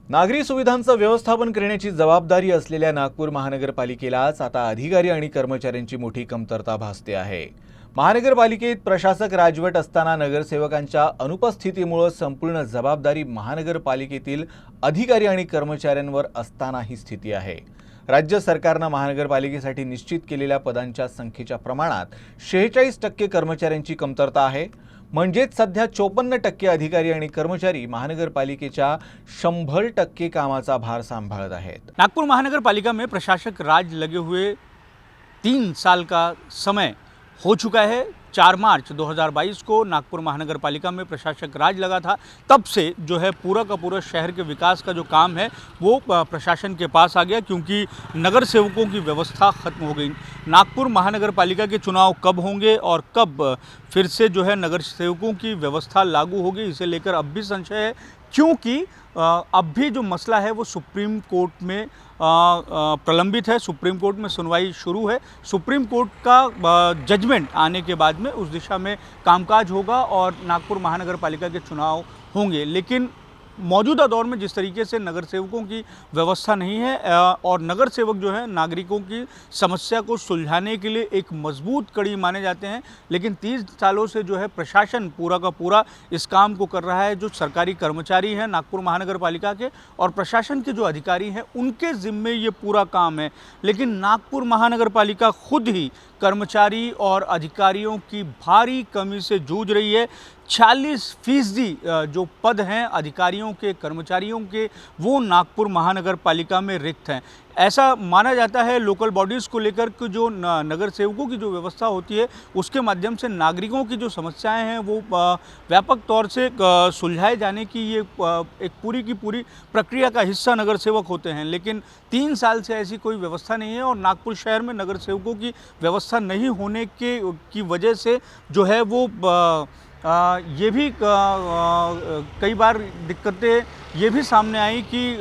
नागरी सुविधांचं व्यवस्थापन करण्याची जबाबदारी असलेल्या नागपूर महानगरपालिकेलाच आता अधिकारी आणि कर्मचाऱ्यांची मोठी कमतरता भासते आहे। महानगरपालिकेत प्रशासक राजवट असताना नगरसेवकांच्या अनुपस्थितीमुळे संपूर्ण जबाबदारी महानगरपालिकेतील अधिकारी आणि कर्मचाऱ्यांवर असताना ही स्थिती आहे। राज्य सरकारने महानगरपालिकेसाठी निश्चित केलेल्या पदांच्या संख्येच्या प्रमाणात 46% कर्मचाऱ्यांची कमतरता आहे। म्हणजेच सध्या 54% अधिकारी आणि कर्मचारी महानगरपालिकेच्या 100% कामाचा भार संभाळत आहेत। नागपुर महानगरपालिका में प्रशासक राज लगे हुए 3 साल का समय हो चुका है। 4 मार्च 2022 को नागपुर महानगरपालिका में प्रशासक राज लगा था। तब से जो है पूरा का पूरा शहर के विकास का जो काम है वो प्रशासन के पास आ गया, क्योंकि नगर सेवकों की व्यवस्था ख़त्म हो गई। नागपुर महानगरपालिका के चुनाव कब होंगे और कब फिर से जो है नगर सेवकों की व्यवस्था लागू होगी, इसे लेकर अब भी संशय है, क्योंकि अब भी जो मसला है वो सुप्रीम कोर्ट में प्रलंबित है। सुप्रीम कोर्ट में सुनवाई शुरू है। सुप्रीम कोर्ट का जजमेंट आने के बाद में उस दिशा में कामकाज होगा और नागपुर महानगरपालिका के चुनाव होंगे। लेकिन मौजूदा दौर में जिस तरीके से नगर सेवकों की व्यवस्था नहीं है और नगर सेवक जो है नागरिकों की समस्या को सुलझाने के लिए एक मजबूत कड़ी माने जाते हैं, लेकिन 30 सालों से जो है प्रशासन पूरा का पूरा इस काम को कर रहा है। जो सरकारी कर्मचारी हैं नागपुर महानगरपालिका के और प्रशासन के जो अधिकारी हैं उनके जिम्मे ये पूरा काम है, लेकिन नागपुर महानगरपालिका खुद ही कर्मचारी और अधिकारियों की भारी कमी से जूझ रही है। 40% जो पद हैं अधिकारियों के, कर्मचारियों के, वो नागपुर महानगरपालिका में रिक्त हैं। ऐसा माना जाता है लोकल बॉडीज़ को लेकर कि जो नगर सेवकों की जो व्यवस्था होती है उसके माध्यम से नागरिकों की जो समस्याएं हैं वो व्यापक तौर से सुलझाए जाने की ये एक पूरी की पूरी प्रक्रिया का हिस्सा नगर सेवक होते हैं। लेकिन 3 साल से ऐसी कोई व्यवस्था नहीं है और नागपुर शहर में नगर सेवकों की व्यवस्था नहीं होने की वजह से जो है वो ये भी कई बार दिक्कतें ये भी सामने आई कि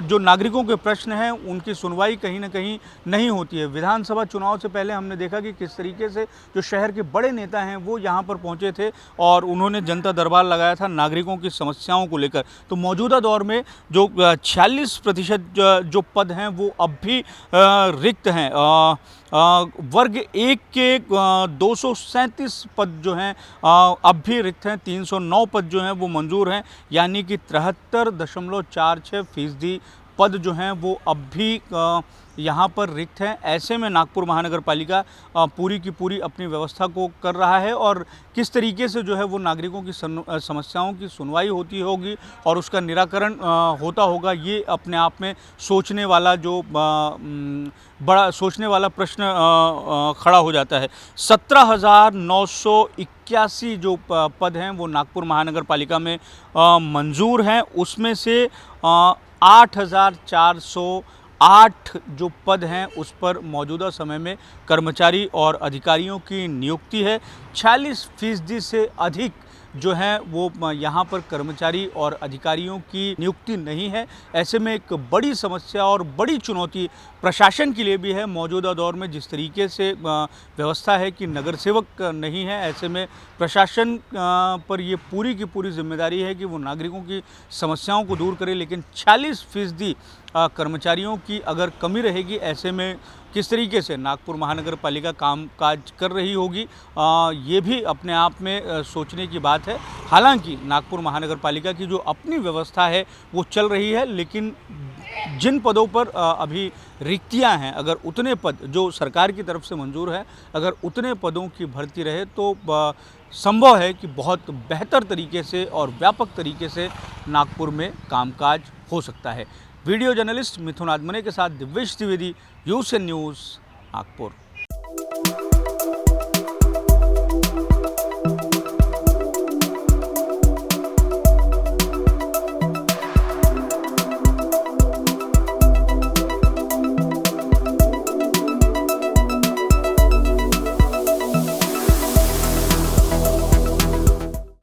जो नागरिकों के प्रश्न हैं उनकी सुनवाई कहीं ना कहीं नहीं होती है। विधानसभा चुनाव से पहले हमने देखा कि किस तरीके से जो शहर के बड़े नेता हैं वो यहाँ पर पहुँचे थे और उन्होंने जनता दरबार लगाया था नागरिकों की समस्याओं को लेकर। तो मौजूदा दौर में जो 46% जो पद हैं वो अब भी रिक्त हैं। वर्ग 1 के 237 पद जो हैं अब भी रिक्त हैं। 309 पद जो हैं वो मंजूर हैं, यानी कि 73.46% पद जो हैं वो अब भी यहाँ पर रिक्त हैं। ऐसे में नागपुर महानगरपालिका पूरी की पूरी अपनी व्यवस्था को कर रहा है और किस तरीके से जो है वो नागरिकों की समस्याओं की सुनवाई होती होगी और उसका निराकरण होता होगा, ये अपने आप में सोचने वाला जो बड़ा सोचने वाला प्रश्न खड़ा हो जाता है। 17,981 जो पद हैं वो नागपुर महानगरपालिका में मंजूर हैं। उसमें से 8,408 जो पद हैं उस पर मौजूदा समय में कर्मचारी और अधिकारियों की नियुक्ति है। 40% से अधिक जो है वो यहाँ पर कर्मचारी और अधिकारियों की नियुक्ति नहीं है। ऐसे में एक बड़ी समस्या और बड़ी चुनौती प्रशासन के लिए भी है। मौजूदा दौर में जिस तरीके से व्यवस्था है कि नगर सेवक नहीं है, ऐसे में प्रशासन पर ये पूरी की पूरी जिम्मेदारी है कि वो नागरिकों की समस्याओं को दूर करे। लेकिन 40% कर्मचारियों की अगर कमी रहेगी, ऐसे में किस तरीके से नागपुर महानगरपालिका कामकाज कर रही होगी, ये भी अपने आप में सोचने की बात है। हालांकि नागपुर महानगरपालिका की जो अपनी व्यवस्था है वो चल रही है, लेकिन जिन पदों पर अभी रिक्तियां हैं, अगर उतने पद जो सरकार की तरफ से मंजूर है, अगर उतने पदों की भर्ती रहे तो संभव है कि बहुत बेहतर तरीके से और व्यापक तरीके से नागपुर में कामकाज हो सकता है। वीडियो जर्नलिस्ट मिथुन आदमने के साथ दिव्येश द्विवेदी, यूएसएन न्यूज़, नागपुर।